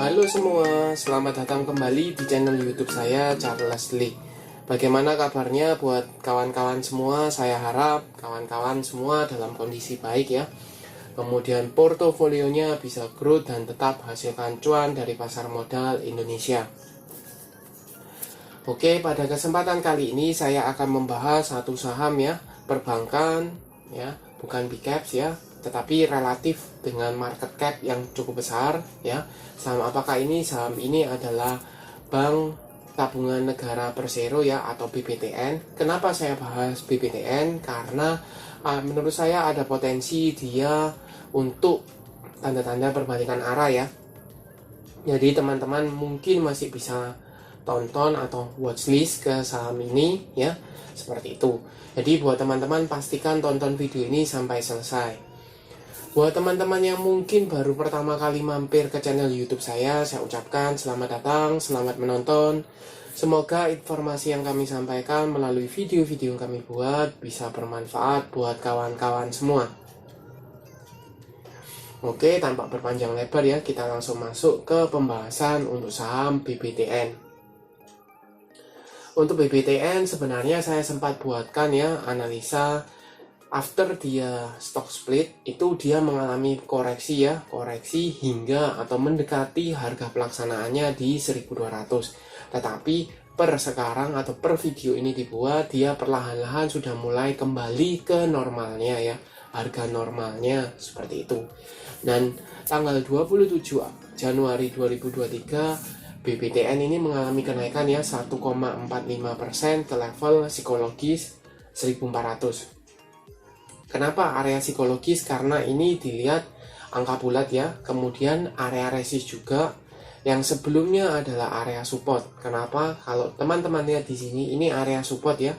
Halo semua, selamat datang kembali di channel YouTube saya, Charles Lee. Bagaimana kabarnya buat kawan-kawan semua? Saya harap kawan-kawan semua dalam kondisi baik ya. Kemudian portofolionya bisa growth dan tetap hasilkan cuan dari pasar modal Indonesia. Oke, pada kesempatan kali ini saya akan membahas satu saham ya, perbankan ya, bukan big caps ya, tetapi relatif dengan market cap yang cukup besar ya. Saham apakah ini? Saham ini adalah Bank Tabungan Negara Persero ya, atau BBTN. Kenapa saya bahas BBTN? Karena menurut saya ada potensi dia untuk tanda-tanda perbalikan arah ya. Jadi teman-teman mungkin masih bisa tonton atau watchlist ke saham ini ya, seperti itu. Jadi buat teman-teman pastikan tonton video ini sampai selesai. Buat teman-teman yang mungkin baru pertama kali mampir ke channel YouTube saya ucapkan selamat datang, selamat menonton. Semoga informasi yang kami sampaikan melalui video-video yang kami buat bisa bermanfaat buat kawan-kawan semua. Oke, tanpa berpanjang lebar ya, kita langsung masuk ke pembahasan untuk saham BBTN. Untuk BBTN sebenarnya saya sempat buatkan ya analisa. After dia stock split itu dia mengalami koreksi ya, koreksi hingga atau mendekati harga pelaksanaannya di 1200. Tetapi per sekarang atau per video ini dibuat, dia perlahan-lahan sudah mulai kembali ke normalnya ya, harga normalnya seperti itu. Dan tanggal 27 Januari 2023 BBTN ini mengalami kenaikan ya 1,45% ke level psikologis 1400. Kenapa area psikologis? Karena ini dilihat angka bulat ya, kemudian area resist juga yang sebelumnya adalah area support. Kenapa? Kalau teman-teman lihat di sini, ini area support ya.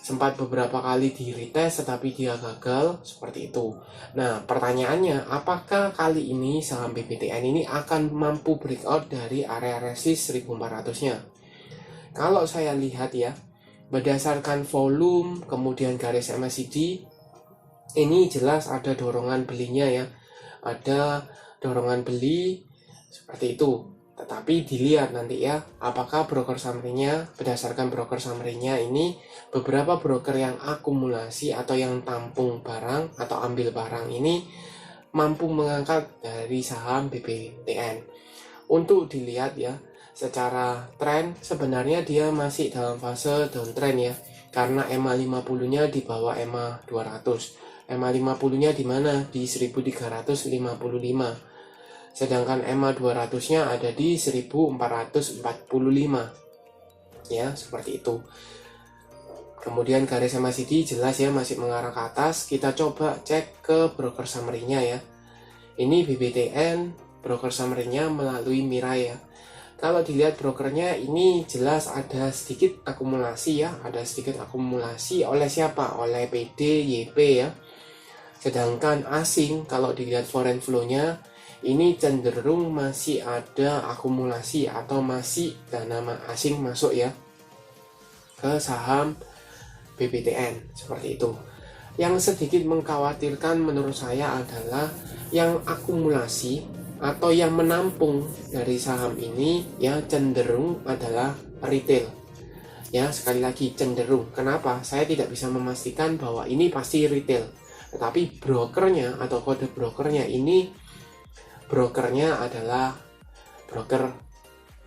Sempat beberapa kali di retest tetapi dia gagal seperti itu. Nah, pertanyaannya, apakah kali ini saham BBTN ini akan mampu breakout dari area resist 1400-nya? Kalau saya lihat ya, berdasarkan volume kemudian garis MACD, ini jelas ada dorongan belinya ya, ada dorongan beli seperti itu. Tetapi dilihat nanti ya, apakah broker summary-nya, berdasarkan broker summary-nya ini beberapa broker yang akumulasi atau yang tampung barang atau ambil barang ini mampu mengangkat dari saham BBTN. Untuk dilihat ya, secara tren sebenarnya dia masih dalam fase downtrend ya, karena EMA 50-nya di bawah EMA 200. EMA 50-nya di mana? Di 1355. Sedangkan EMA 200-nya ada di 1445. Ya, seperti itu. Kemudian garis MACD jelas ya masih mengarah ke atas. Kita coba cek ke broker summary-nya ya. Ini BBTN, broker summary-nya melalui Mirai ya. Kalau dilihat brokernya ini jelas ada sedikit akumulasi ya, ada sedikit akumulasi oleh siapa? Oleh PD, YP ya. Sedangkan asing, kalau dilihat foreign flow-nya, ini cenderung masih ada akumulasi atau masih dana asing masuk ya ke saham BBTN, seperti itu. Yang sedikit mengkhawatirkan menurut saya adalah yang akumulasi atau yang menampung dari saham ini ya cenderung adalah retail. Ya, sekali lagi cenderung. Kenapa? Saya tidak bisa memastikan bahwa ini pasti retail. Tetapi brokernya atau kode brokernya ini, brokernya adalah broker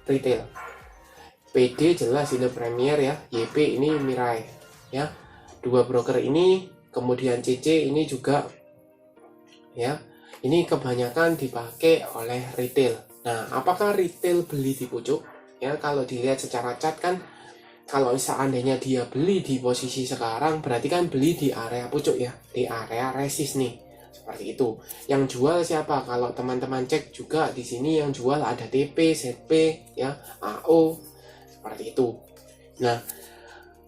retail. PD jelas ini Premier ya, YP ini Mirai ya. Dua broker ini, kemudian CC ini juga ya. Ini kebanyakan dipakai oleh retail. Nah, apakah retail beli di pucuk? Ya, kalau dilihat secara chart kan, kalau seandainya dia beli di posisi sekarang, berarti kan beli di area pucuk ya, di area resist nih, seperti itu. Yang jual siapa? Kalau teman-teman cek juga di sini yang jual ada TP, ZP, ya, AO, seperti itu. Nah,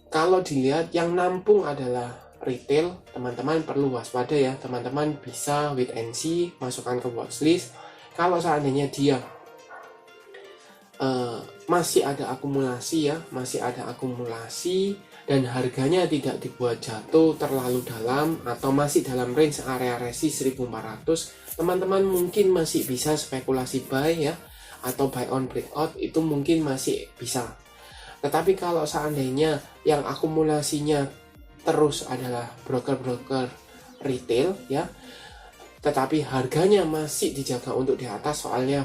kalau dilihat yang nampung adalah retail, teman-teman perlu waspada ya. Teman-teman bisa wait and see, masukkan ke watchlist. Kalau seandainya dia masih ada akumulasi ya, masih ada akumulasi dan harganya tidak dibuat jatuh terlalu dalam atau masih dalam range area resist 1400, teman-teman mungkin masih bisa spekulasi buy ya, atau buy on breakout itu mungkin masih bisa. Tetapi kalau seandainya yang akumulasinya terus adalah broker-broker retail ya, tetapi harganya masih dijaga untuk di atas, soalnya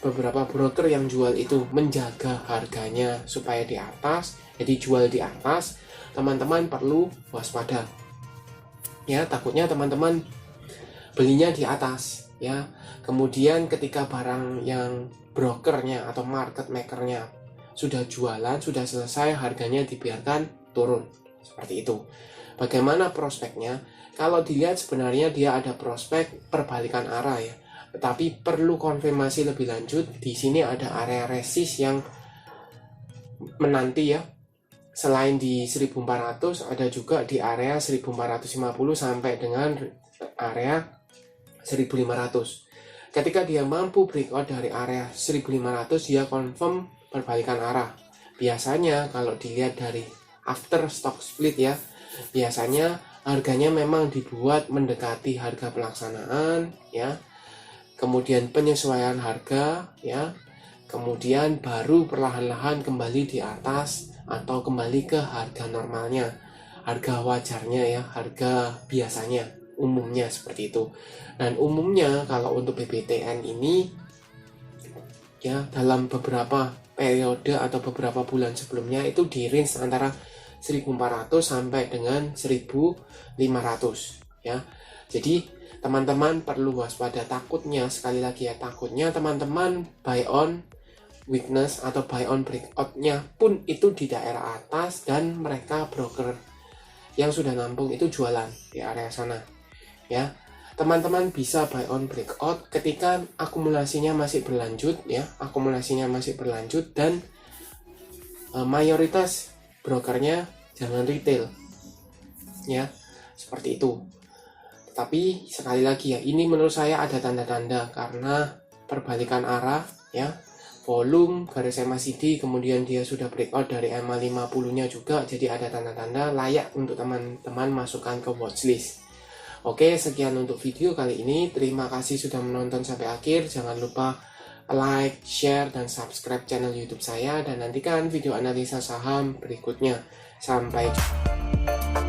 beberapa broker yang jual itu menjaga harganya supaya di atas, jadi jual di atas, teman-teman perlu waspada ya, takutnya teman-teman belinya di atas ya, kemudian ketika barang yang brokernya atau market makernya sudah jualan, sudah selesai, harganya dibiarkan turun seperti itu. Bagaimana prospeknya? Kalau dilihat sebenarnya dia ada prospek perbalikan arah ya, tetapi perlu konfirmasi lebih lanjut. Di sini ada area resist yang menanti ya. Selain di 1400 ada juga di area 1450 sampai dengan area 1500. Ketika dia mampu breakout dari area 1500, dia confirm perbalikan arah. Biasanya kalau dilihat dari after stock split ya, biasanya harganya memang dibuat mendekati harga pelaksanaan ya, kemudian penyesuaian harga ya, kemudian baru perlahan-lahan kembali di atas atau kembali ke harga normalnya, harga wajarnya ya, harga biasanya, umumnya seperti itu. Dan umumnya kalau untuk BBTN ini ya, dalam beberapa periode atau beberapa bulan sebelumnya itu di range antara 1400 sampai dengan 1500 ya. Jadi teman-teman perlu waspada, takutnya, sekali lagi ya, takutnya teman-teman buy on weakness atau buy on breakout-nya pun itu di daerah atas dan mereka broker yang sudah nampung itu jualan di area sana ya. Teman-teman bisa buy on breakout ketika akumulasinya masih berlanjut ya, akumulasinya masih berlanjut dan mayoritas brokernya jangan retail ya, seperti itu. Tapi sekali lagi ya, ini menurut saya ada tanda-tanda karena perbalikan arah ya, volume garis MACD, kemudian dia sudah breakout dari EMA 50 nya juga, jadi ada tanda-tanda layak untuk teman-teman masukkan ke watchlist. Oke, sekian untuk video kali ini. Terima kasih sudah menonton sampai akhir. Jangan lupa like, share, dan subscribe channel YouTube saya, dan nantikan video analisa saham berikutnya. Sampai jumpa.